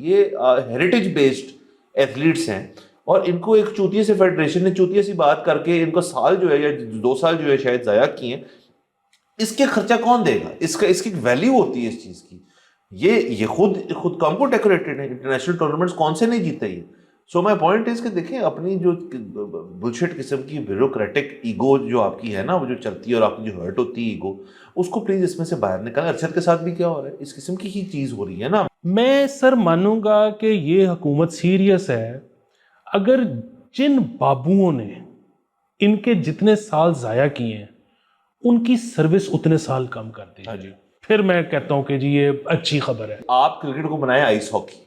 یہ heritage based athletes ہیں اور ان کو ایک چوتیے سے فیڈریشن نے چوتیے سی بات کر کے ان کا سال جو ہے یا 2 سال جو ہے شاید ضائع کیے ہیں. اس کے خرچہ کون دے گا؟ اس کی ویلیو ہوتی ہے اس چیز کی. یہ خود کام کو ڈیکوریٹڈ ہے. انٹرنیشنل ٹورنامنٹس کون سے نہیں جیتے یہ. سو مائی پوائنٹ از کہ دیکھیں اپنی جو بلشٹ قسم کی بیوروکریٹک ایگو جو آپ کی ہے نا وہ جو چلتی ہے اور آپ کی جو ہرٹ ہوتی ہے ایگو, اس کو پلیز اس میں سے باہر نکالیں. ارشد کے ساتھ بھی کیا ہو رہا ہے, اس قسم کی ہی چیز ہو رہی ہے نا. میں سر مانوں گا کہ یہ حکومت سیریس ہے اگر جن بابوؤں نے ان کے جتنے سال ضائع کیے ہیں ان کی سروس اتنے سال کم کر دی. ہاں جی, پھر میں کہتا ہوں کہ جی یہ اچھی خبر ہے. آپ کرکٹ کو بنائیں آئس ہاکی,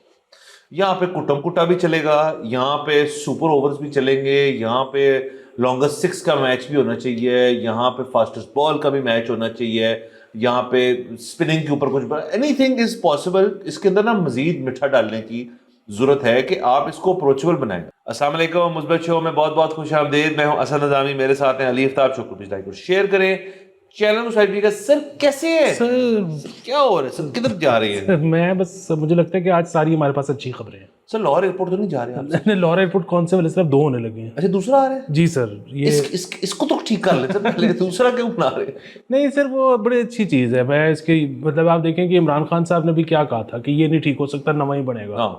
یہاں پہ کٹم کٹا بھی چلے گا, یہاں پہ سپر اوورز بھی چلیں گے, یہاں پہ لانگسٹ 6 کا میچ بھی ہونا چاہیے, یہاں پہ فاسٹسٹ بال کا بھی میچ ہونا چاہیے, یہاں پہ اسپننگ کے اوپر کچھ, اینی تھنگ از پاسبل. اس کے اندر نا مزید میٹھا ڈالنے کی ضرورت ہے کہ آپ اس کو اپروچبل بنائیں. السلام علیکم, مثبت شو میں بہت بہت خوش آمدید. میں ہوں اسد نظامی, میرے ساتھ ہیں علی افتاب. شکر پیج لائک اور شیئر کریں, چینل کو سبسکرائب کیجیے. سر کیسے ہے, سر کیا ہو رہا ہے, سر کدھر جا رہی ہے؟ میں بس مجھے لگتا ہے کہ آج ساری ہمارے پاس اچھی خبریں ہیں. سر لاہور ایئرپورٹ تو نہیں جا رہے آپ؟ لاہور ایئرپورٹ کون سے والے صرف 2 ہونے لگے ہیں. اچھا دوسرا آ رہا ہے؟ جی سر, یہ اس کو تو ٹھیک کر لیتے پہلے, دوسرا کیوں بنا رہے؟ نہیں سر وہ بڑی اچھی چیز ہے. میں اس کی مطلب آپ دیکھیں کہ عمران خان صاحب نے بھی کیا کہا تھا کہ یہ نہیں ٹھیک ہو سکتا, نواں ہی بنے گا.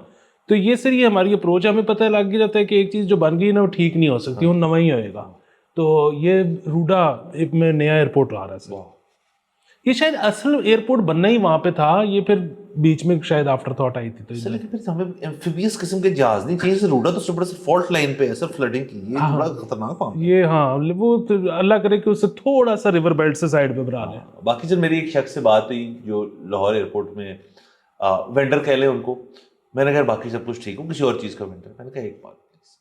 تو یہ سر یہ ہماری اپروچ, ہمیں پتہ لگ جاتا ہے کہ ایک چیز جو بن گئی نا وہ ٹھیک نہیں ہو سکتی, وہ نواں ہی ہوئے گا. تو یہ روڈا ایک میں نیا ایئرپورٹ آ رہا ہے سر. یہ شاید اصل ایئرپورٹ بننا ہی وہاں پہ تھا, یہ پھر بیچ میں شاید آفٹر تھاٹ آئی تھی. سر لیکن پھر ہمیں ایمفیبیس قسم کے جہاز نہیں چاہیے. روڈا تو بڑا سے فالٹ لائن پہ ہے سر, فلڈنگ کی, یہ بڑا خطرناک کام ہے. یہ ہاں وہ اللہ کرے کہ اسے تھوڑا سا ریور بیلٹ سے سائڈ پہ بنا لیں. باقی سر میری ایک شخص سے بات ہوئی جو لاہور ایئرپورٹ میں وینڈر کہہ لیں ان کو. میں نے کہا باقی سب کچھ ٹھیک ہو, کسی اور چیز کا وینڈر. میں نے کہا ایک بات پلیز,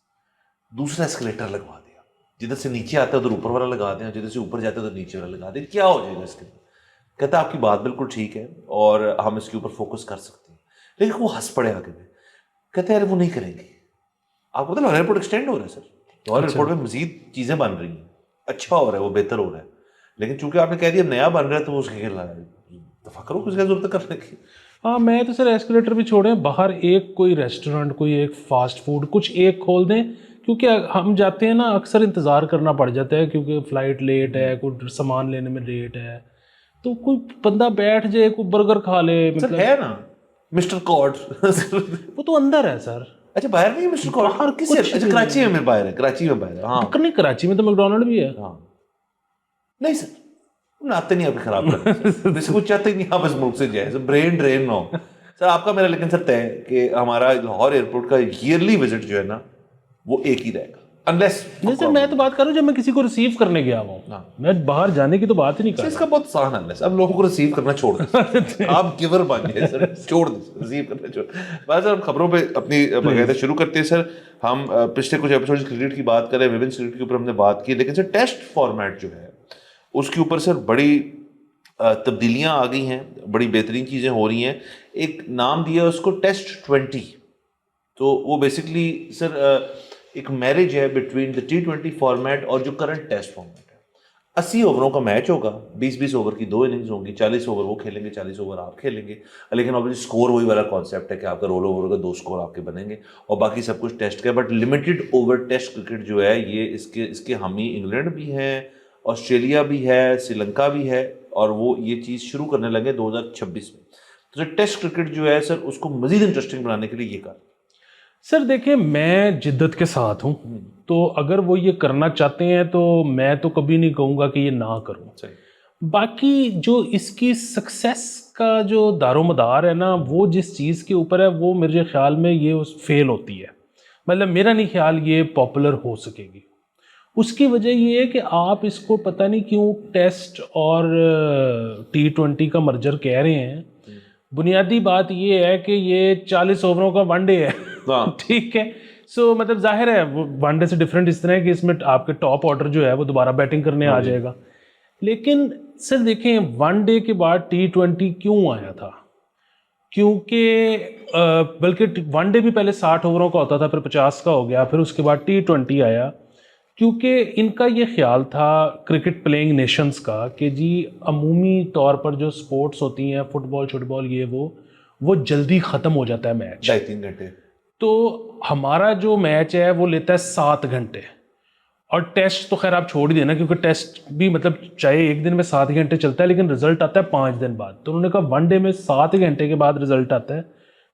دوسرا اسکلیٹر لگوا دیا, جدھر سے نیچے آتا ہے ادھر اوپر والا لگا دیں, جدھر سے اوپر جاتا ہے ادھر نیچے والا لگا دیں, کیا ہو جائے گا اس کے اندر. کہتا ہے آپ کی بات بالکل ٹھیک ہے اور ہم اس کے اوپر فوکس کر سکتے ہیں. لیکن وہ ہنس پڑے آگے میں, کہتے ہیں یار وہ نہیں کریں گے. آپ کو پتہ لاہور ایئرپورٹ ایکسٹینڈ ہو رہا ہے سر, لاہور ایئرپورٹ میں مزید چیزیں بن رہی ہیں, اچھا ہو رہا ہے, وہ بہتر ہو رہا ہے. لیکن چونکہ آپ نے کہہ دیا نیا بن رہا ہے تو اس کے دفاع کرو, کس کا ضرورت کرنے کی. ہاں میں تو سر ایسکلیٹر بھی چھوڑیں, باہر ایک کوئی ریسٹورینٹ, کوئی ایک فاسٹ فوڈ کچھ ایک کھول دیں, کیونکہ ہم جاتے ہیں نا اکثر انتظار کرنا پڑ جاتا ہے کیونکہ فلائٹ لیٹ ہے, کوئی سامان لینے میں لیٹ ہے, تو کوئی بندہ بیٹھ جائے, کوئی برگر کھا لے. مطلب ہے نا مسٹر کارڈ, وہ تو اندر ہے سر. اچھا باہر نہیں ہے مسٹر کارڈ؟ باہر کس, اچھا کراچی میں باہر ہے, کراچی میں باہر ہے. ہاں نہیں کراچی میں تو میکڈونلڈ بھی ہے. ہاں نہیں سر آتے نہیں, آپ خراب کرتے کچھ چاہتے ہی نہیں آپ اس ملک سے جائے, برین ڈرین نہ ہو. سر آپ کا میرا لیکن سر طے ہے کہ ہمارا لاہور ایئرپورٹ کا ایئرلی وزٹ جو ہے نا وہ ایک ہی رہے گا. نہیں سر میں تو بات کر رہا ہوں جب میں کسی کو ریسیو کرنے گیا ہوں, میں باہر جانے کی تو بات ہی نہیں کر رہا. اس کا بہت آسان حل ہے, اب لوگوں کو ریسیو کرنا چھوڑ دیں, آپ گیور بن گئے سر, چھوڑ دیں ریسیو کرنا چھوڑ. بس ہم خبروں پہ اپنی باقاعدہ شروع کرتے ہیں. سر ہم پچھلے کچھ ایپیسوڈ کرکٹ کی بات کریں, ویمنس کرکٹ کے اوپر ہم نے بات کی, لیکن سر ٹیسٹ فارمیٹ جو ہے اس کے اوپر سر بڑی تبدیلیاں آ گئی ہیں, بڑی بہترین چیزیں ہو رہی ہیں. ایک نام دیا اس کو ٹیسٹ 20. تو وہ بیسکلی سر ایک میرج ہے بٹوین دا T20 فارمیٹ اور جو کرنٹ ٹیسٹ فارمیٹ ہے. 80 اووروں کا میچ ہوگا, 20 اوور کی 2 اننگز ہوں گی, 40 اوور وہ کھیلیں گے, 40 اوور آپ کھیلیں گے. لیکن اب اسکور وہی والا کانسیپٹ ہے کہ آپ کا رول اوور ہوگا, 2 اسکور آپ کے بنیں گے اور باقی سب کچھ ٹیسٹ کا. But limited over test cricket جو ہے یہ اس کے حامی انگلینڈ بھی ہیں, آسٹریلیا بھی ہے, سری لنکا بھی ہے, اور وہ یہ چیز شروع کرنے لگے 2026 میں. تو سر ٹیسٹ کرکٹ جو ہے سر اس کو مزید انٹرسٹنگ بنانے کے لیے یہ کر. سر دیکھیں میں جدت کے ساتھ ہوں, تو اگر وہ یہ کرنا چاہتے ہیں تو میں تو کبھی نہیں کہوں گا کہ یہ نہ کروں. باقی جو اس کی سکسیس کا جو دار و مدار ہے نا وہ جس چیز کے اوپر ہے وہ میرے خیال میں یہ فیل ہوتی ہے. مطلب میرا نہیں خیال یہ پاپولر ہو سکے گی. اس کی وجہ یہ ہے کہ آپ اس کو پتہ نہیں کیوں ٹیسٹ اور T20 کا مرجر کہہ رہے ہیں. بنیادی بات یہ ہے کہ یہ 40 اووروں کا ون ڈے ہے, ٹھیک ہے. سو مطلب ظاہر ہے ون ڈے سے ڈفرینٹ اس طرح ہے کہ اس میں آپ کے ٹاپ آرڈر جو ہے وہ دوبارہ بیٹنگ کرنے آ جائے گا. لیکن سر دیکھیں ون ڈے کے بعد T20 کیوں آیا تھا, کیونکہ بلکہ ون ڈے بھی پہلے 60 اووروں کا ہوتا تھا, پھر 50 کا ہو گیا, پھر اس کے بعد T20 آیا. کیونکہ ان کا یہ خیال تھا کرکٹ پلینگ نیشنز کا کہ جی عمومی طور پر جو سپورٹس ہوتی ہیں فٹ بال شٹ بال یہ وہ وہ جلدی ختم ہو جاتا ہے میچ. 2.5-3 گھنٹے. تو ہمارا جو میچ ہے وہ لیتا ہے 7 گھنٹے. اور ٹیسٹ تو خیر آپ چھوڑ ہی دینا, کیونکہ ٹیسٹ بھی مطلب چاہے ایک دن میں 7 گھنٹے چلتا ہے لیکن رزلٹ آتا ہے 5 دن بعد. تو انہوں نے کہا 1 ڈے میں 7 گھنٹے کے بعد رزلٹ آتا ہے.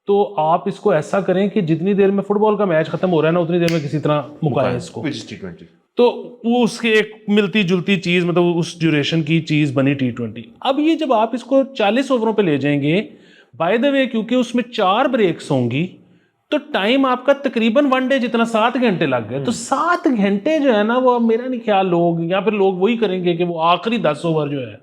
تو آپ اس کو ایسا کریں کہ جتنی دیر میں فٹ بال کا میچ ختم ہو رہا ہے نا اتنی دیر میں کسی طرح مکائیں اس کو. تو وہ اس کے ایک ملتی جلتی چیز, مطلب اس ڈیوریشن کی چیز بنی T20. اب یہ جب آپ اس کو 40 اووروں پہ لے جائیں گے, بائی دا وے کیونکہ اس میں 4 بریکس ہوں گی, تو ٹائم آپ کا تقریباً 1 ڈے جتنا 7 گھنٹے لگ گئے. تو 7 گھنٹے جو ہے نا وہ میرا نہیں خیال لوگ, یا پھر لوگ وہی کریں گے کہ وہ آخری 10 اوور جو ہے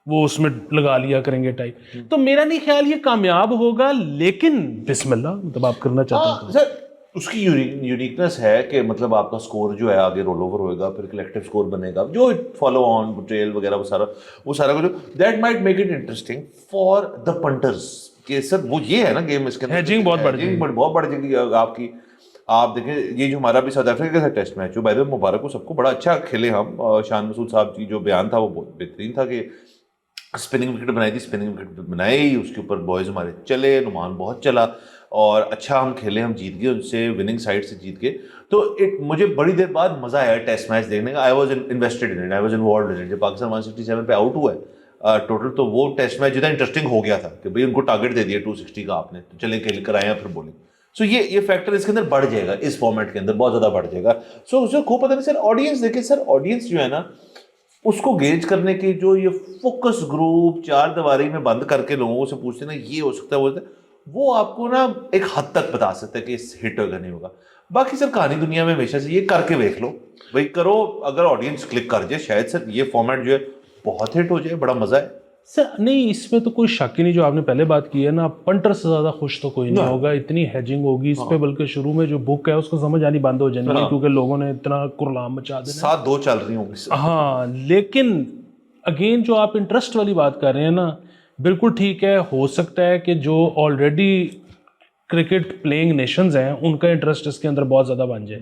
وہ اس میں لگا لیا کریں گے ٹائپ. تو میرا نہیں خیال یہ کامیاب ہوگا, لیکن بسم اللہ, مطلب آپ کرنا چاہتے ہیں سر اس کی یونیکنس ہے کہ مطلب آپ کا سکور جو ہے آگے رول اوور ہوئے گا, پھر کلیکٹیو سکور بنے گا, جو فالو آن ٹریل وغیرہ وہ سارا کچھ that might make it interesting for the punters. کہ سر وہ یہ ہے نا گیم, اس کے ہیجنگ بہت بڑھ جائے گی آپ کی. آپ دیکھیں یہ جو ہمارا بھی ساؤتھ افریقہ کا ٹیسٹ میچ ہو, بائی دا وے مبارک ہو سب کو, بڑا اچھا کھیلے ہم. شان مسعود صاحب کی جو بیان تھا وہ بہت بہترین تھا کہ اسپننگ وکٹ بنائی تھی, اسپننگ وکٹ بنائی, اس کے اوپر بوائز ہمارے چلے, نعمان بہت چلا اور اچھا ہم کھیلے, ہم جیت گئے ان سے, وننگ سائڈ سے جیت گئے. تو مجھے بڑی دیر بعد مزہ آیا ٹیسٹ میچ دیکھنے کا. I was invested in it, I was involved in it. جب پاکستان 167 پہ آؤٹ ہوا ہے ٹوٹل, تو وہ ٹیسٹ میچ جتنا انٹرسٹنگ ہو گیا تھا کہ بھائی ان کو ٹارگیٹ دے دیا 260 کا آپ نے, تو چلے کھیل کر آئے ہیں پھر بولنگ. سو یہ فیکٹر اس کے اندر بڑھ جائے گا, اس فارمیٹ کے اندر بہت زیادہ بڑھ جائے گا. سو اسے خوب پتہ نہیں سر. آڈینس دیکھیں سر, آڈینس جو ہے نا اس کو گیج کرنے کے جو یہ فوکس گروپ 4 دیواری میں بند کر کے لوگوں سے پوچھتے ہیں نا یہ ہو سکتا ہے وہ, وہ آپ کو نا ایک حد تک بتا سکتا ہے کہ اس ہٹ ہوگا نہیں ہوگا. باقی سر کہانی دنیا میں ہمیشہ سے یہ کر کے دیکھ لو بھائی, کرو, اگر آڈینس کلک کر جائے شاید سر یہ فارمیٹ جو ہے بہت ہٹ ہو جائے, بڑا مزہ ہے. سر نہیں, اس میں تو کوئی شک ہی نہیں, جو آپ نے پہلے بات کی ہے نا, پنٹر سے زیادہ خوش تو کوئی نہیں ہوگا. اتنی ہیجنگ ہوگی اس پہ, بلکہ شروع میں جو بک ہے اس کو سمجھ آنی بند ہو جانی ہے, کیونکہ لوگوں نے اتنا کرلام مچا دینا. 7-2 چل رہی ہوں گی. ہاں, لیکن اگین جو آپ انٹرسٹ والی بات کر رہے ہیں نا, بالکل ٹھیک ہے. ہو سکتا ہے کہ جو آلریڈی کرکٹ پلینگ نیشنز ہیں ان کا انٹرسٹ اس کے اندر بہت زیادہ بن جائے,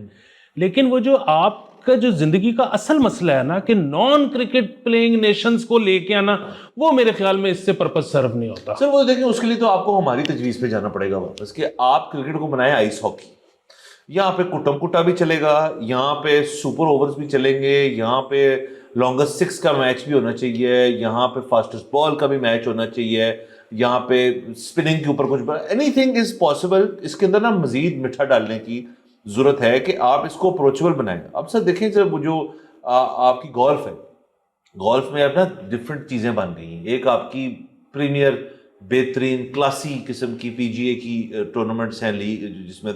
لیکن وہ جو آپ کا جو زندگی کا اصل مسئلہ ہے نا کہ نان کرکٹ پلینگ نیشنز کو لے کے آنا, وہ میرے خیال میں اس سے پرپس سرو نہیں ہوتا. سر وہ دیکھیں اس کے لیے تو آپ کو ہماری تجویز پہ جانا پڑے گا واپس, کہ آپ کرکٹ کو بنائیں آئس ہاکی. یہاں پہ کٹم کٹا بھی چلے گا, یہاں پہ سپر اوورز بھی چلیں گے, یہاں پہ لانگسٹ 6 کا میچ بھی ہونا چاہیے, یہاں پہ فاسٹسٹ بال کا بھی میچ ہونا چاہیے, یہاں پہ اسپننگ کے اوپر کچھ, اینی تھنگ از پاسبل. اس کے اندر نا مزید میٹھا ڈالنے کی ضرورت ہے کہ آپ اس کو اپروچیبل بنائیں. اب سر دیکھیں سر وہ جو آپ کی گولف ہے, گولف میں اب نا ڈفرینٹ چیزیں بن گئی ہیں. ایک آپ کی پریمیئر بہترین کلاسی قسم کی PGA کی ٹورنامنٹس ہیں, جس میں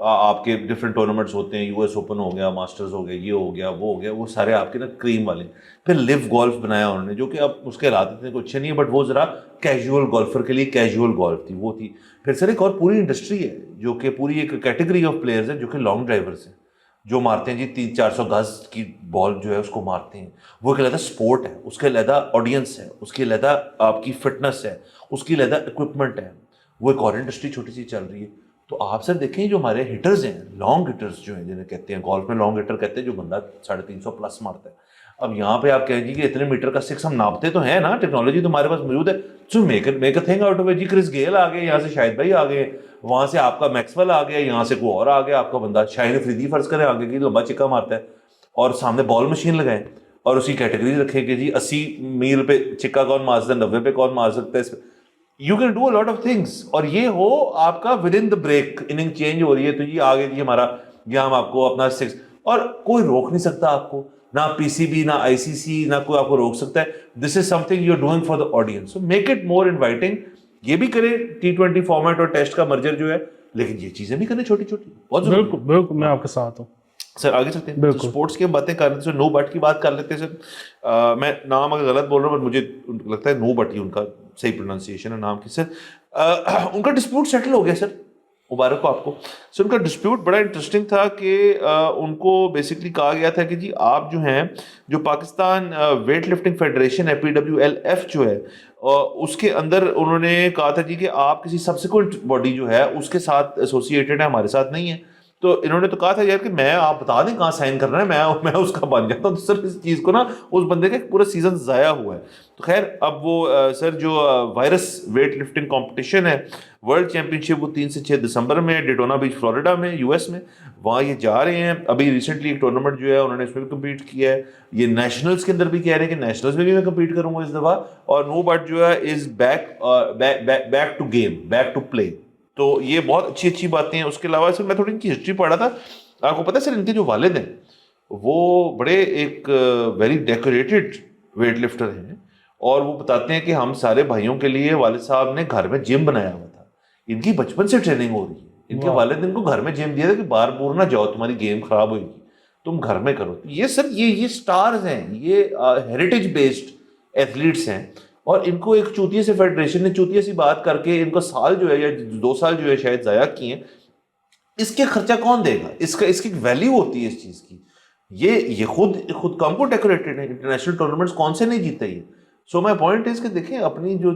آپ کے ڈفرینٹ ٹورنامنٹس ہوتے ہیں, US اوپن ہو گیا, ماسٹرز ہو گیا, یہ ہو گیا, وہ ہو گیا, وہ سارے آپ کے نا کریم والے. پھر لیو گولف بنایا انہوں نے, جو کہ اب اس کے حالات اتنے کوئی اچھے نہیں ہے, بٹ وہ ذرا کیجول گولفر کے لیے کیجول گولف تھی, وہ تھی. پھر سر ایک اور پوری انڈسٹری ہے جو کہ پوری ایک کیٹیگری آف پلیئرز ہیں جو کہ لانگ ڈرائیورز ہیں, جو مارتے ہیں جی 300-400 گز کی بال جو ہے اس کو مارتے ہیں. وہ ایک علیحدہ سپورٹ ہے, اس کے علیحدہ آڈینس ہے, اس کی علیحدہ آپ کی فٹنس ہے, اس کی علیحدہ اکوپمنٹ ہے. وہ ایک اور انڈسٹری چھوٹی سی چل رہی ہے. تو آپ سر دیکھیں جو ہمارے ہٹرز ہیں, لانگ ہٹرز جو ہیں, جنہیں کہتے ہیں گولف میں لانگ ہٹر کہتے ہیں, جو بندہ 350 پلس مارتا ہے. اب یہاں پہ آپ کہیں گے کہ اتنے میٹر کا 6 ہم ناپتے تو ہیں نا, ٹیکنالوجی تو ہمارے پاس موجود ہے. So make a thing out of it. جی کرس گیل آ گئے, یہاں سے شاہد بھائی آ گئے, وہاں سے آپ کا میکسویل آ گیا, یہاں سے کوئی اور آ گیا آپ کا بندہ, شاہین افریدی فرض کریں آگے کی لمبا چکا مارتا ہے, اور سامنے بال مشین لگائیں اور اسی کیٹیگری رکھیں کہ جی 80 میل پہ چکا کون مار سکتا ہے, 90 پہ کون مار سکتا ہے. You can do a lot of things, اور یہ ہو آپ کا with in the break, inning change ہو رہی ہے تو یہ آگے جی ہمارا, یہاں ہم آپ کو اپنا 6, اور کوئی روک نہیں سکتا آپ کو, نہ PCB, نہ ICC, نہ کوئی آپ کو روک سکتا ہے. This is something you are doing for the audience. So make it more inviting. یہ بھی کرے T20 فارمیٹ اور ٹیسٹ کا مرجر جو ہے, لیکن یہ چیزیں بھی کریں چھوٹی چھوٹی, بہت ضروری. بالکل بالکل, میں آپ کے ساتھ ہوں. سر آگے چلتے ہیں, اسپورٹس کی باتیں کر رہے تھے, نو بٹ کی بات کر لیتے ہیں سر. میں نام اگر غلط بول رہا ہوں بٹ مجھے لگتا ہے نو بٹ ہی ان کا صحیح پروننسیشن ہے نام کی. سر ان کا ڈسپیوٹ سیٹل ہو گیا سر, مبارک ہو آپ کو. سر ان کا ڈسپیوٹ بڑا انٹرسٹنگ تھا کہ ان کو بیسکلی کہا گیا تھا کہ جی آپ جو ہیں, جو پاکستان ویٹ لفٹنگ فیڈریشن ہے PWLF جو ہے, اس کے اندر انہوں نے کہا تھا جی کہ آپ کسی سبسیکوینٹ باڈی جو ہے اس کے ساتھ ایسوسیٹیڈ ہے, ہمارے ساتھ نہیں ہے. تو انہوں نے تو کہا تھا یار کہ میں آپ بتا دیں کہاں سائن کرنا ہے, میں اس کا بن جاتا ہوں. تو سر اس چیز کو نا اس بندے کا پورا سیزن ضائع ہوا ہے. تو خیر اب وہ سر جو وائرس ویٹ لفٹنگ کمپٹیشن ہے ورلڈ چیمپئن شپ, وہ 3 سے 6 دسمبر میں ڈیٹونا بیچ فلوریڈا میں US میں, وہاں یہ جا رہے ہیں. ابھی ریسنٹلی ایک ٹورنامنٹ جو ہے انہوں نے اس میں بھی کمپیٹ کیا ہے. یہ نیشنلز کے اندر بھی کہہ رہے ہیں کہ نیشنلز میں بھی میں کمپیٹ کروں گا اس دفعہ, اور نو بٹ جو ہے is back to game, back to play. تو یہ بہت اچھی باتیں ہیں. اس کے علاوہ سر میں تھوڑی ان کی ہسٹری پڑھا تھا. آپ کو پتہ ہے سر ان کے جو والد ہیں وہ بڑے ایک ویری ڈیکوریٹڈ ویٹ لفٹر ہیں, اور وہ بتاتے ہیں کہ ہم سارے بھائیوں کے لیے والد صاحب نے گھر میں جم بنایا ہوا تھا. ان کی بچپن سے ٹریننگ ہو رہی ہے. ان کے والد نے ان کو گھر میں جم دیا تھا کہ بار بور نہ جاؤ, تمہاری گیم خراب ہوئے گی, تم گھر میں کرو. یہ سر یہ سٹارز ہیں, یہ ہیریٹیج بیسڈ ایتھلیٹس ہیں, اور ان کو ایک چوتیے سے فیڈریشن نے چوتیے سی بات کر کے ان کا سال جو ہے یا 2 سال جو ہے شاید ضائع کیے ہیں. اس کے خرچہ کون دے گا؟ اس کی ویلیو ہوتی ہے اس چیز کی. یہ خود کم کو ڈیکوریٹڈ ہے. انٹرنیشنل ٹورنامنٹس کون سے نہیں جیتے یہ. سو مائی پوائنٹ از کہ دیکھیں اپنی جو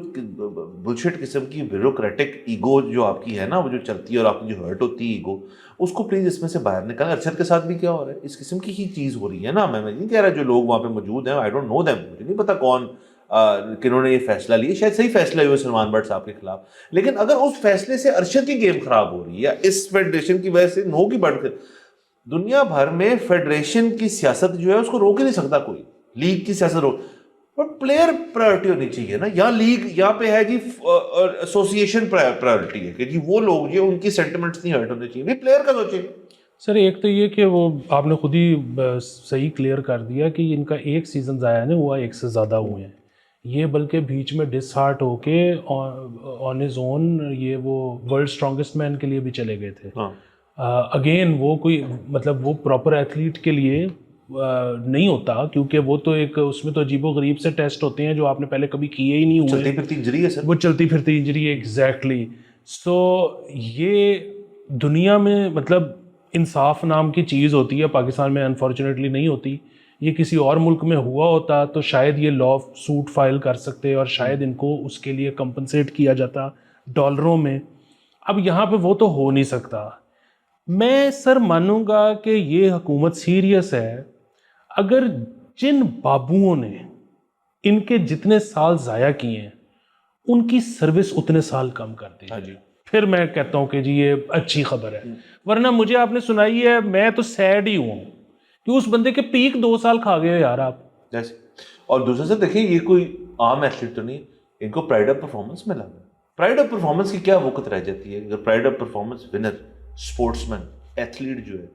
بلشٹ قسم کی بیوروکریٹک ایگو جو آپ کی ہے نا, وہ جو چلتی ہے اور آپ کی جو ہرٹ ہوتی ہے ایگو, اس کو پلیز اس میں سے باہر نکالیں. ارشد کے ساتھ بھی کیا ہو رہا ہے, اس قسم کی ہی چیز ہو رہی ہے نا. میں نہیں کہہ رہا جو لوگ وہاں پہ موجود ہیں, آئی ڈونٹ نو دیم, مجھے نہیں پتا کون کنہوں نے یہ فیصلہ لیا. شاید صحیح فیصلہ ہوا سلمان بٹ صاحب کے خلاف, لیکن اگر اس فیصلے سے ارشد کی گیم خراب ہو رہی ہے یا اس فیڈریشن کی وجہ سے نو کی بڑھ کر, دنیا بھر میں فیڈریشن کی سیاست جو ہے اس کو روک ہی نہیں سکتا کوئی. لیگ کی سیاست روک, بٹ پلیئر پرائرٹی ہونی چاہیے نا. یہاں لیگ یہاں پہ ہے جی ایسوسیشن پرائرٹی ہے کہ جی وہ لوگ جو ان کی سینٹیمنٹس نہیں ہرٹ ہونے چاہیے, بھی پلیئر کا سوچیں. سر ایک تو یہ کہ وہ آپ نے خود ہی صحیح کلیئر کر دیا کہ ان کا ایک سیزن ضائع نہیں ہوا, ایک سے زیادہ ہوئے ہیں. یہ بلکہ بیچ میں ڈس ہارٹ ہو کے آن ہز اون یہ وہ ورلڈ اسٹرانگسٹ مین کے لیے بھی چلے گئے تھے. اگین وہ کوئی مطلب وہ پراپر ایتھلیٹ کے لیے نہیں ہوتا, کیونکہ وہ تو ایک اس میں تو عجیب و غریب سے ٹیسٹ ہوتے ہیں جو آپ نے پہلے کبھی کیے ہی نہیں ہوئے. چلتی پھرتی انجری ہے سر, وہ چلتی پھرتی انجری ہے. ایگزیکٹلی. سو یہ دنیا میں مطلب انصاف نام کی چیز ہوتی ہے, پاکستان میں انفارچونیٹلی نہیں ہوتی. یہ کسی اور ملک میں ہوا ہوتا تو شاید یہ لا سوٹ فائل کر سکتے اور شاید ان کو اس کے لیے کمپنسیٹ کیا جاتا ڈالروں میں. اب یہاں پہ وہ تو ہو نہیں سکتا. میں سر مانوں گا کہ یہ حکومت سیریس ہے. اگر جن بابوؤں نے ان کے جتنے سال ضائع کیے ہیں ان کی سروس اتنے سال کم کر دی, پھر میں کہتا ہوں کہ جی یہ اچھی خبر ہے. ورنہ مجھے آپ نے سنائی ہے, میں تو سیڈ ہی ہوں کہ اس بندے کے پیک 2 سال کھا گئے یار آپ. جیسے اور دوسرے سے دیکھیں یہ کوئی عام ایتھلیٹ تو نہیں, ان کو پرائڈ آف پرفارمنس ملا ہے. پرائڈ آف پرفارمنس کی کیا وقت رہ جاتی ہے اگر pride of performance winner sportsman athlete جو ہے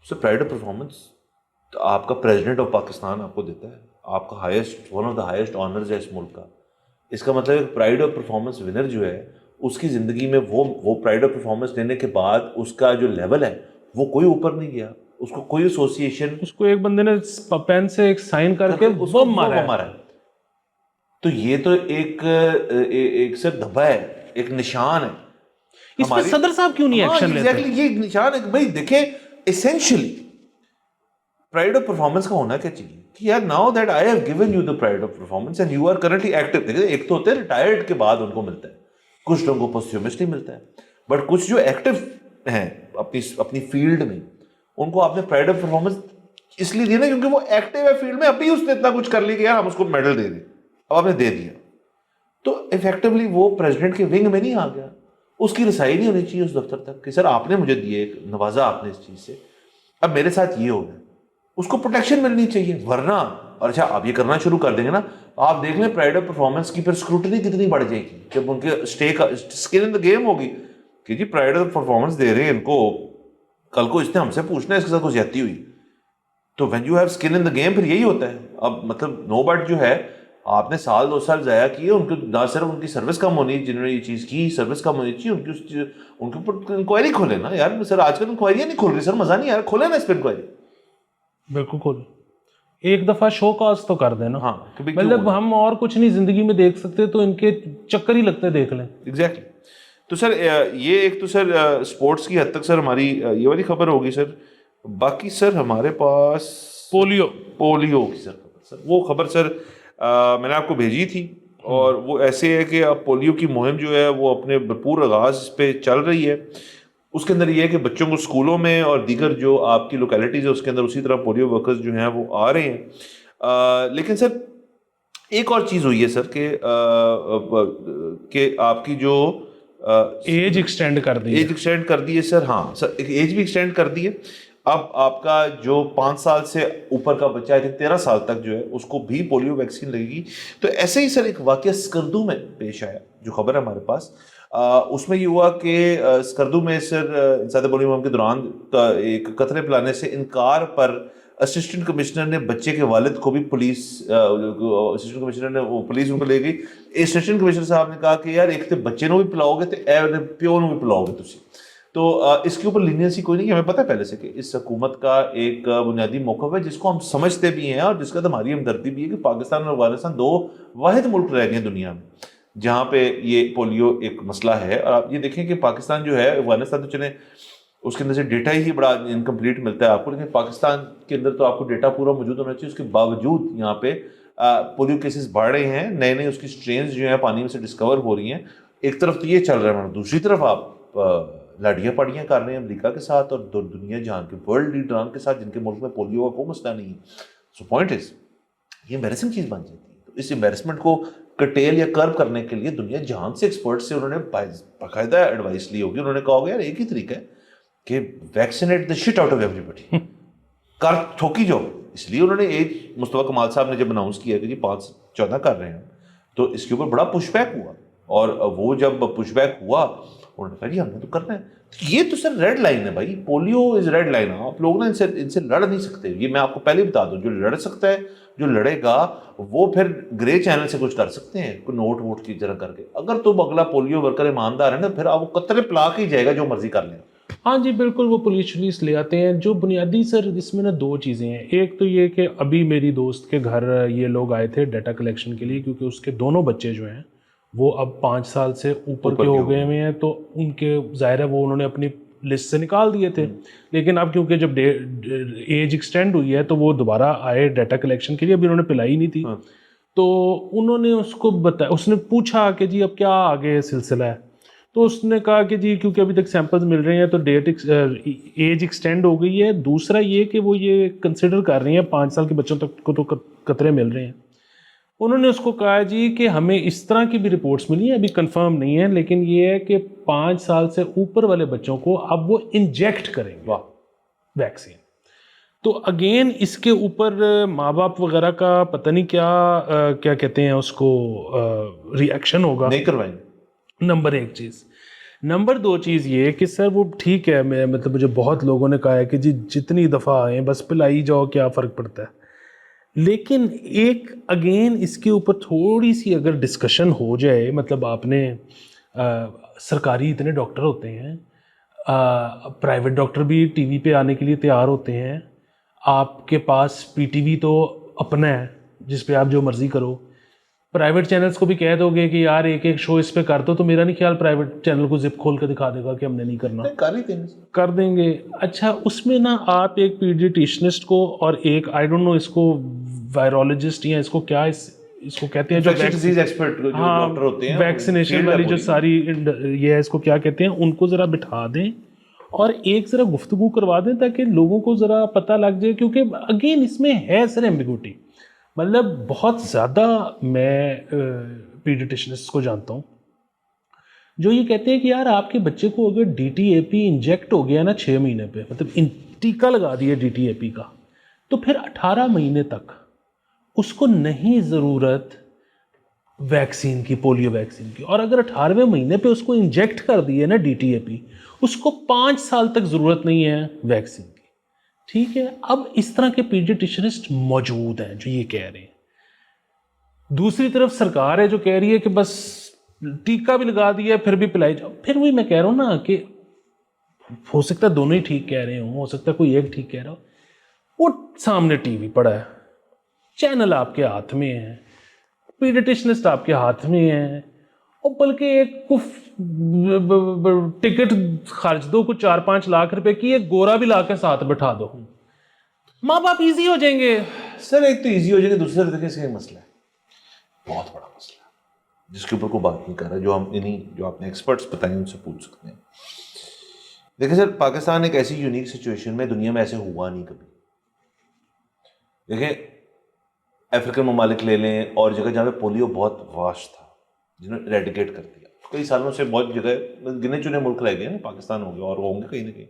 اسے پرائڈ آف پرفارمنس تو آپ کا پریزیڈنٹ آف پاکستان آپ کو دیتا ہے, آپ کا highest one of the highest honours ہے اس ملک کا. اس کا مطلب ہے پرائڈ آف پرفارمنس ونر جو ہے اس کی زندگی میں وہ پرائڈ آف پرفارمنس لینے کے بعد اس کا جو لیول ہے وہ کوئی اوپر نہیں گیا, اس کو کوئی ایسوسیشن, اس کو ایک بندے نے پین سے ایک سائن کر کے وہ مارا. تو یہ تو ایک سر دھبا ہے, ایک نشان ہے. اس پہ صدر صاحب کیوں نہیں ایکشن لیتے؟ یہ نشان ہے بھائی. دیکھیں ایسینشلی پرائڈ آف پرفارمنس کا ہونا کیا چاہیے کہ یار now that I have given you the pride of performance and you are currently active. دیکھیں ایک تو ہوتے ہیں ریٹائرڈ کے بعد ان کو ملتا ہے, کچھ لوگوں کو پوسٹیومسلی ملتا ہے, بٹ کچھ جو ایکٹیو ہیں اپنی فیلڈ میں ان کو آپ نے پرائڈ آف پرفارمنس اس لیے دینا کیونکہ وہ ایکٹیو ہے فیلڈ میں. ابھی اس نے اتنا کچھ کر لیا کہ یار ہم اس کو میڈل دے دیں, اب آپ نے دے دیا تو افیکٹولی وہ پریزیڈنٹ کے ونگ میں نہیں آ گیا. اس کی رسائی نہیں ہونی چاہیے اس دفتر تک کہ سر آپ نے مجھے دیے, نوازا آپ نے اس چیز سے, اب میرے ساتھ یہ ہو گیا. اس کو پروٹیکشن ملنی چاہیے. ورنہ اور اچھا آپ یہ کرنا شروع کر دیں گے نا, آپ دیکھ لیں پرائڈ آف پرفارمنس کی پھر اسکروٹنی کتنی بڑھ جائے گی جب ان کے اسکن ان دا گیم ہوگی کہ جی پرائڈ آف پرفارمنس دے رہے ہیں ان کو, کل کو اس نے ہم سے پوچھنا ہے اس کے ساتھ کچھ زیادتی ہوئی. تو when you have skin in the game پھر یہی ہوتا ہے. اب مطلب نو بٹ جو ہے آپ نے 2 سال ضائع کیے, ان کو نہ صرف ان کی سروس کم ہونی, جنہوں نے یہ چیز کی سروس کم ہونی چاہیے, ان کے اوپر انکوائری کھولے نا یار. سر آج کل انکوائریاں نہیں کھول رہی سر, مزہ نہیں آ رہا, کھولے نا اس پہ انکوائری. بالکل کھول, ایک دفعہ شو کاز تو کر دینا. ہاں مطلب ہم اور کچھ نہیں زندگی میں دیکھ سکتے تو ان کے چکر ہی لگتے دیکھ لیں. ایگزیکٹلی. تو سر یہ ایک تو سر اسپورٹس کی حد تک سر ہماری یہ والی خبر ہوگی سر. باقی سر ہمارے پاس پولیو کی سر وہ خبر سر میں نے آپ کو بھیجی تھی, اور وہ ایسے ہے کہ اب پولیو کی مہم جو ہے وہ اپنے بھرپور آغاز پہ چل رہی ہے. اس کے اندر یہ ہے کہ بچوں کو اسکولوں میں اور دیگر جو آپ کی لوکیلٹیز ہے اس کے اندر اسی طرح پولیو ورکرز جو ہیں وہ آ رہے ہیں. لیکن سر ایک اور چیز ہوئی ہے سر کہ آپ کی جو ایج ایکسٹینڈ کر دی ایج ایکسٹینڈ کر دی ہے سر. ہاں سر ایج بھی ایکسٹینڈ کر دی ہے. اب آپ کا جو 5 سال سے اوپر کا بچہ ہے 13 سال تک جو ہے اس کو بھی پولیو ویکسین لگے گی. تو ایسے ہی سر ایک واقعہ اسکردو میں پیش آیا جو خبر ہے ہمارے پاس. اس میں یہ ہوا کہ اسکردو میں سر انسداد پولیو مہم کے دوران ایک قطرے پلانے سے انکار پر اسسٹنٹ کمشنر نے بچے کے والد کو بھی اسسٹنٹ کمشنر نے پولیس ان کو لے گئی. اسسٹنٹ کمشنر صاحب نے کہا کہ یار ایک تو بچے نو بھی پلاؤ گے تو پیو نو بھی پلاؤ گے تسی. تو اس کے اوپر لینئنسی کوئی نہیں ہے. ہمیں پتہ ہے پہلے سے کہ اس حکومت کا ایک بنیادی موقف ہے جس کو ہم سمجھتے بھی ہیں اور جس کا ہماری ہمدردی بھی ہے کہ پاکستان اور افغانستان 2 واحد ملک رہ گئے ہیں دنیا میں جہاں پہ یہ پولیو ایک مسئلہ ہے. اور آپ یہ دیکھیں کہ پاکستان جو ہے افغانستان تو چلیں اس کے اندر سے ڈیٹا ہی بڑا انکمپلیٹ ملتا ہے آپ کو, لیکن پاکستان کے اندر تو آپ کو ڈیٹا پورا موجود ہونا چاہیے. اس کے باوجود یہاں پہ پولیو کیسز بڑھ رہے ہیں, نئے اس کی سٹرینز جو ہیں پانی میں سے ڈسکور ہو رہی ہیں. ایک طرف تو یہ چل رہا ہے, دوسری طرف آپ لاڑیاں پاڑیاں کر رہے ہیں امریکہ کے ساتھ اور دنیا جہاں کے ورلڈ لیڈران کے ساتھ جن کے ملک میں پولیو کا کوئی مسئلہ نہیں ہے. سو پوائنٹ از یہ امبیرسنگ چیز بن جاتی ہے. تو اس امبیرسمنٹ کو کٹیل یا کرب کرنے کے لیے دنیا جہان سے ایکسپرٹ سے انہوں نے باقاعدہ ایڈوائس لی ہوگی. انہوں نے کہا ہوگا یار ایک ہی طریقہ ہے کہ vaccinate the shit out of everybody, کر ٹھوکی جاؤ. اس لیے انہوں نے ایک مصطفیٰ کمال صاحب نے جب اناؤنس کیا کہ جی 5-14 کر رہے ہیں تو اس کے اوپر بڑا پش بیک ہوا. اور وہ جب پش بیک ہوا انہوں نے کہا جی ہم نے تو کرنا ہے. یہ تو سر ریڈ لائن ہے بھائی, پولیو از ریڈ لائن. آپ لوگ نا ان سے لڑ نہیں سکتے. یہ میں آپ کو پہلے بتا دوں, جو لڑ سکتا ہے جو لڑے گا وہ پھر گرے چینل سے کچھ کر سکتے ہیں کوئی نوٹ ووٹ کی طرح کر کے. اگر تم اگلا پولیو ورکر ایماندار ہے نا پھر آپ وہ قطرے پلا کے ہی جائے گا جو مرضی کر لیں. ہاں جی بالکل, وہ پولیس لے آتے ہیں. جو بنیادی سر اس میں نا 2 چیزیں ہیں. ایک تو یہ کہ ابھی میری دوست کے گھر یہ لوگ آئے تھے ڈیٹا کلیکشن کے لیے کیونکہ اس کے دونوں بچے جو ہیں وہ اب 5 سال سے اوپر کے ہو گئے ہوئے ہیں. تو ان کے ظاہر ہے وہ انہوں نے اپنی لسٹ سے نکال دیے تھے, لیکن اب کیونکہ جب ایج ایکسٹینڈ ہوئی ہے تو وہ دوبارہ آئے ڈیٹا کلیکشن کے لیے. ابھی انہوں نے پلائی نہیں تھی تو انہوں نے اس کو بتایا, اس نے پوچھا کہ جی اب کیا آگے سلسلہ ہے. تو اس نے کہا کہ جی کیونکہ ابھی تک سیمپلز مل رہے ہیں تو ایج ایکسٹینڈ ہو گئی ہے. دوسرا یہ کہ وہ یہ کنسیڈر کر رہی ہیں 5 سال کے بچوں تک کو تو قطرے مل رہے ہیں. انہوں نے اس کو کہا جی کہ ہمیں اس طرح کی بھی رپورٹس ملی ہیں, ابھی کنفرم نہیں ہے, لیکن یہ ہے کہ 5 سال سے اوپر والے بچوں کو اب وہ انجیکٹ کریں گے ویکسین. تو اگین اس کے اوپر ماں باپ وغیرہ کا پتہ نہیں کیا کہتے ہیں اس کو ری ایکشن ہوگا. نہیں کروائیں. نمبر 1 چیز. نمبر 2 چیز یہ کہ سر وہ ٹھیک ہے, مطلب مجھے بہت لوگوں نے کہا ہے کہ جی جتنی دفعہ آئیں بس پلائی جاؤ کیا فرق پڑتا ہے. لیکن ایک اگین اس کے اوپر تھوڑی سی اگر ڈسکشن ہو جائے, مطلب آپ نے سرکاری اتنے ڈاکٹر ہوتے ہیں, پرائیویٹ ڈاکٹر بھی ٹی وی پہ آنے کے لیے تیار ہوتے ہیں, آپ کے پاس پی ٹی وی تو اپنا ہے جس پہ آپ جو مرضی کرو. پرائیویٹ چینلز کو بھی کہہ دو گے کہ یار ایک شو اس پہ کر دو, تو میرا نہیں خیال پرائیویٹ چینل کو زپ کھول کے دکھا دے گا کہ ہم نے نہیں کرنا, کر دیں گے. اچھا اس میں نا آپ ایک پیڈیٹیشنسٹ کو اور ایک آئی ڈونٹ نو اس کو وائرولوجسٹ یا اس کو کیا اس کو کہتے ہیں جو ڈاکٹر ہوتے ہیں ویکسینیشن والی جو ساری یہ ہے اس کو کیا کہتے ہیں, ان کو ذرا بٹھا دیں اور ایک ذرا گفتگو کروا دیں تاکہ لوگوں کو ذرا پتہ لگ جائے. کیونکہ اگین اس میں ہے سر ایمبیگوٹی, مطلب بہت زیادہ میں پیڈیٹیشنسٹ کو جانتا ہوں جو یہ کہتے ہیں کہ یار آپ کے بچے کو اگر D T A P inject ہو گیا نا 6 مہینے پہ, مطلب ٹیکہ لگا دیا ڈی ٹی اے پی کا, تو پھر 18 مہینے تک اس کو نہیں ضرورت ویکسین کی, پولیو ویکسین کی. اور اگر 18ویں مہینے پہ اس کو انجیکٹ کر دیے نا ڈی ٹی اے پی, اس کو 5 سال تک ضرورت نہیں ہے ویکسین کی. ٹھیک ہے, اب اس طرح کے پیڈیٹیشنسٹ موجود ہیں جو یہ کہہ رہے ہیں. دوسری طرف سرکار ہے جو کہہ رہی ہے کہ بس ٹیکہ بھی لگا دیا پھر بھی پلائی جاؤ. پھر وہی میں کہہ رہا ہوں نا کہ ہو سکتا ہے دونوں ہی ٹھیک کہہ رہے ہوں, ہو سکتا ہے کوئی ایک ٹھیک کہہ رہا ہو. وہ سامنے ٹی وی پڑا ہے, چینل آپ کے ہاتھ میں ہے, پیڈیٹیشنسٹ آپ کے ہاتھ میں ہے, اور بلکہ ایک ٹکٹ خرچ دو کچھ 4-5 لاکھ روپے کی, ایک گورا بھی لا کے ساتھ بٹھا دو, ماں باپ ایزی ہو جائیں گے. سر ایک تو ایزی ہو جائیں گے, دوسرے طریقے سے ایک مسئلہ ہے, بہت بڑا مسئلہ ہے جس کے اوپر کوئی بات نہیں کر رہا, جو ہم جو آپ نے ایکسپرٹس بتائیں ان سے پوچھ سکتے ہیں. دیکھیں سر پاکستان ایک ایسی یونیک سچویشن میں دنیا میں ایسے ہوا نہیں کبھی. دیکھیں افریقن ممالک لے لیں اور جگہ جہاں پہ پولیو بہت واسٹ تھا جنہوں نے ایریڈیکیٹ کر دیا, کئی سالوں سے بہت جگہ گنے چنے ملک رہ گئے ہیں, پاکستان ہو گیا اور ہوں گے کہیں نہ کہیں.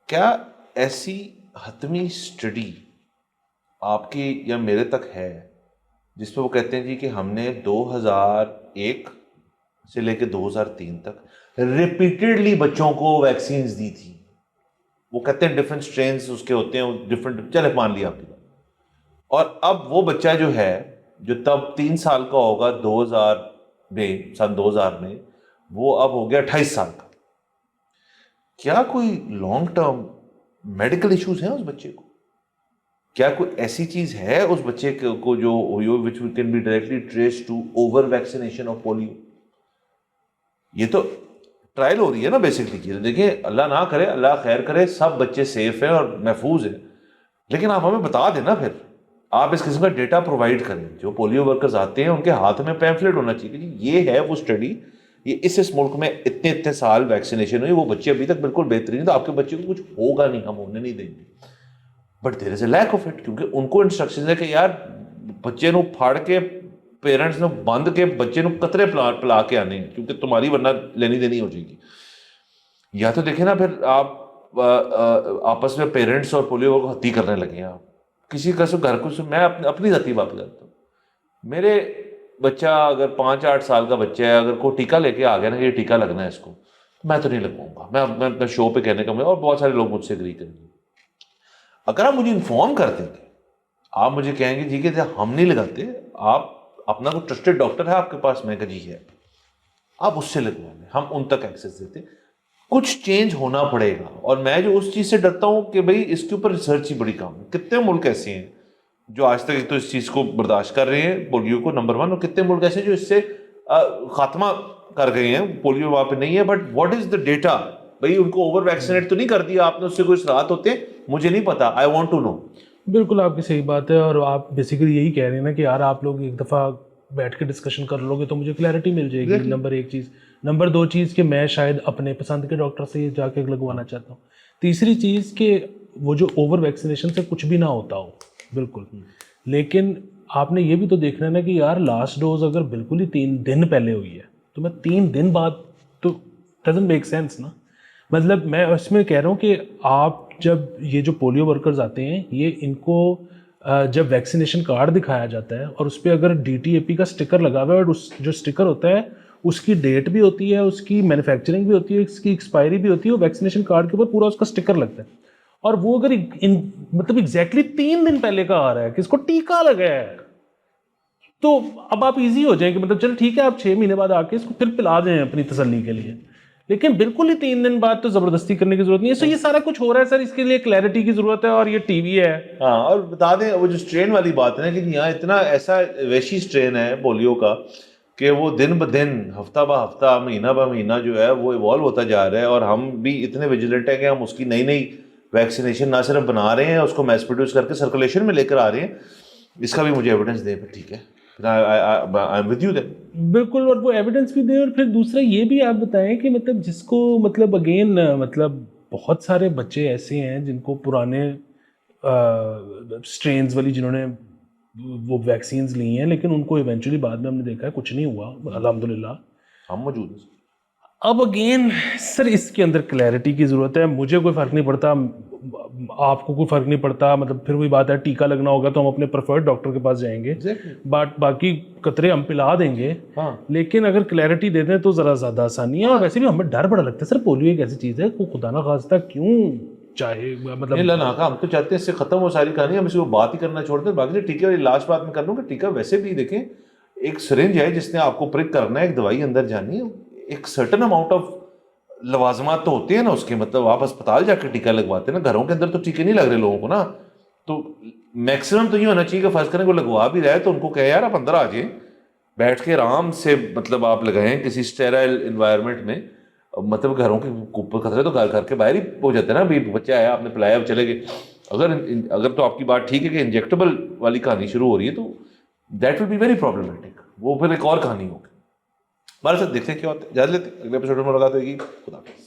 کیا ایسی حتمی اسٹڈی آپ کی یا میرے تک ہے جس پہ وہ کہتے ہیں جی کہ ہم نے 2001 سے لے کے 2003 تک ریپیٹڈلی بچوں کو ویکسینز دی تھی؟ وہ کہتے ہیں ڈفرینٹ اسٹرینس اس کے ہوتے ہیں ڈفرینٹ, چلے مان لیا آپ کی بات. اور اب وہ بچہ جو ہے جو تب 3 سال کا ہوگا 2000 میں, سن 2000 میں, وہ اب ہو گیا 28 سال کا. کیا کوئی لانگ ٹرم میڈیکل ایشوز ہیں اس بچے کو؟ کیا کوئی ایسی چیز ہے اس بچے کو جو which can be directly traced to over vaccination of polio؟ یہ تو ٹرائل ہو رہی ہے نا بیسکلی چیز. دیکھیں اللہ نہ کرے, اللہ خیر کرے, سب بچے سیف ہیں اور محفوظ ہیں, لیکن آپ ہمیں بتا دیں نا, پھر آپ اس قسم کا ڈیٹا پرووائڈ کریں. جو پولیو ورکرز آتے ہیں ان کے ہاتھ میں پیمفلیٹ ہونا چاہیے کہ یہ ہے وہ اسٹڈی, یہ اس ملک میں اتنے سال ویکسینیشن ہوئی, وہ بچے ابھی تک بالکل بہترین, تو آپ کے بچے کو کچھ ہوگا نہیں, ہم ہونے نہیں دیں گے. But there is a lack of it, کیونکہ ان کو انسٹرکشن ہے کہ یار بچے نو پھاڑ کے پیرنٹس نے بند کے بچے نو قطرے پلا کے آنے ہیں, کیونکہ تمہاری ورنہ لینی دینی ہو جائے گی. یا تو دیکھیں نا پھر آپ آپس میں پیرنٹس اور پولیو کو ہتی کرنے لگے ہیں. آپ کسی کا سو گھر کو میں اپنی ذاتی بات کرتا ہوں, میرے بچہ اگر 5-8 سال کا بچہ ہے, اگر کوئی ٹیکہ لے کے آ گیا نا کہ یہ ٹیکہ لگنا ہے اس کو, میں تو نہیں لگواؤں گا. میں اپنے شو پہ کہنے کا میں, اور بہت سارے لوگ مجھ سے اگری کریں گے. اگر آپ مجھے انفارم کر دیں گے, آپ مجھے کہیں گے جی کہ ہم نہیں لگاتے, آپ اپنا کوئی ٹرسٹڈ ڈاکٹر ہے آپ کے پاس, میں کہا جی ہے, آپ اس سے لگوا لیں, ہم ان تک ایکسیس دیتے. کچھ چینج ہونا پڑے گا. اور میں جو اس چیز سے ڈرتا ہوں کہ بھئی اس کے اوپر ریسرچ ہی بڑی کام ہے. کتنے ملک ایسے ہیں جو آج تک ایک تو اس چیز کو برداشت کر رہے ہیں پولیو کو, نمبر 1, اور کتنے ملک ایسے جو اس سے خاتمہ کر گئے ہیں, پولیو وہاں پہ نہیں ہے. But what is the data? بھئی ان کو اوور ویکسینیٹ تو نہیں کر دیا آپ نے, اس سے کوئی اثرات ہوتے ہیں مجھے نہیں پتا, آئی وانٹ ٹو نو. بالکل آپ کی صحیح بات ہے, اور آپ بیسیکلی یہی کہہ رہے ہیں نا کہ یار آپ لوگ ایک دفعہ بیٹھ کے ڈسکشن کر لو گے تو مجھے کلیئرٹی مل جائے گی. نمبر 1 چیز. نمبر 2 چیز کہ میں شاید اپنے پسند کے ڈاکٹر سے جا کے لگوانا چاہتا ہوں. تیسری چیز کہ وہ جو اوور ویکسینیشن سے کچھ بھی نہ ہوتا ہو, بالکل, لیکن آپ نے یہ بھی تو دیکھنا ہے نا کہ یار لاسٹ ڈوز اگر بالکل ہی 3 دن پہلے ہوئی ہے تو میں 3 دن بعد, تو ڈزنٹ میک سینس نا. مطلب میں اس میں کہہ رہا ہوں کہ آپ جب یہ جو پولیو ورکرز آتے ہیں, یہ ان کو جب ویکسینیشن کارڈ دکھایا جاتا ہے اور اس پہ اگر ڈی ٹی اے پی کا سٹکر لگا ہوا ہے, اور اس جو سٹکر ہوتا ہے اس کی ڈیٹ بھی ہوتی ہے, اس کی مینوفیکچرنگ بھی ہوتی ہے, اس کی ایکسپائری بھی ہوتی ہے, وہ ویکسینیشن کارڈ کے اوپر پورا اس کا سٹکر لگتا ہے, اور وہ اگر مطلب ایگزیکٹلی 3 دن پہلے کا آ رہا ہے کہ اس کو ٹیکہ لگایا ہے, تو اب آپ ایزی ہو جائیں کہ مطلب چلو ٹھیک ہے آپ 6 مہینے بعد آ کے اس کو پھر پلا دیں اپنی تسلی کے لیے, لیکن بالکل ہی 3 دن بعد تو زبردستی کرنے کی ضرورت نہیں ہے. سو یہ سارا کچھ ہو رہا ہے سر, اس کے لیے کلیئرٹی کی ضرورت ہے, اور یہ ٹی وی ہے. ہاں, اور بتا دیں وہ جو اسٹرین والی بات ہے نا کہ یہاں اتنا ایسا ویشی اسٹرین ہے پولیو کا کہ وہ دن بدن, ہفتہ بہ ہفتہ, مہینہ بہ مہینہ جو ہے وہ ایوالو ہوتا جا رہا ہے, اور ہم بھی اتنے ویجیلنٹ ہیں کہ ہم اس کی نئی ویکسینیشن نہ صرف بنا رہے ہیں, اس کو میس پروڈیوس کر کے سرکولیشن میں لے کر آ رہے ہیں. اس کا بھی مجھے ایویڈنس دیں پھر, ٹھیک ہے, بالکل, اور وہ ایویڈنس بھی دیں. اور پھر دوسرا یہ بھی آپ بتائیں کہ مطلب جس کو مطلب اگین مطلب بہت سارے بچے ایسے ہیں جن کو پرانے اسٹرینز والی جنہوں نے وہ ویکسینز لی ہیں, لیکن ان کو ایونچولی بعد میں ہم نے دیکھا ہے کچھ نہیں ہوا, الحمدللہ ہم موجود ہیں. اب اگین سر اس کے اندر کلیئرٹی کی ضرورت ہے. مجھے کوئی فرق نہیں پڑتا, آپ کو کوئی فرق نہیں پڑتا, مطلب پھر وہی بات ہے ٹیکہ لگنا ہوگا تو ہم اپنے پریفرڈ ڈاکٹر کے پاس جائیں گے, بٹ باقی قطرے ہم پلا دیں گے. لیکن اگر کلیئرٹی دے دیں تو ذرا زیادہ آسانی ہے. اور ویسے بھی ہمیں ڈر بڑا لگتا ہے سر, پولیو ایک ایسی چیز ہے کوئی خدا نہ خواستہ کیوں چاہے مطلب ہم تو چاہتے ہیں اس سے ختم ہو ساری کہانی, ہم اس کو بات ہی کرنا چھوڑتے ہیں. باقی ٹیکے والی لاسٹ بات میں کر لوں کہ ٹیکہ ویسے بھی دیکھیں ایک سرنج ہے جس نے آپ کو پرک کرنا ہے, ایک دوائی اندر جانی ہے, ایک سرٹن اماؤنٹ آف لوازمات تو ہوتے ہیں نا اس کے, مطلب آپ اسپتال جا کے ٹیکہ لگواتے ہیں نا, گھروں کے اندر تو ٹیکے نہیں لگ رہے لوگوں کو نا. تو میکسیمم تو یہ ہونا چاہیے کہ فرض کریں کو لگوا بھی رہا ہے تو ان کو کہے یار آپ اندر آ جائیں, بیٹھ کے آرام سے مطلب آپ لگائیں کسی اسٹیرائل انوائرمنٹ میں. مطلب گھروں کے اوپر خطرے تو گھر کے باہر ہی ہو جاتے ہیں نا, ابھی بچہ آیا آپ نے پلایا چلے گئے. اگر تو آپ کی بات ٹھیک ہے کہ انجیکٹیبل والی کہانی شروع ہو رہی ہے تو that will be very problematic, وہ پھر ایک اور کہانی ہوگی. ہمارے ساتھ دیکھتے ہیں کیا ہوتا ہے, اجازت لیتے اگلے ایپیسوڈ میں ملاقات ہوگی. خدا حافظ.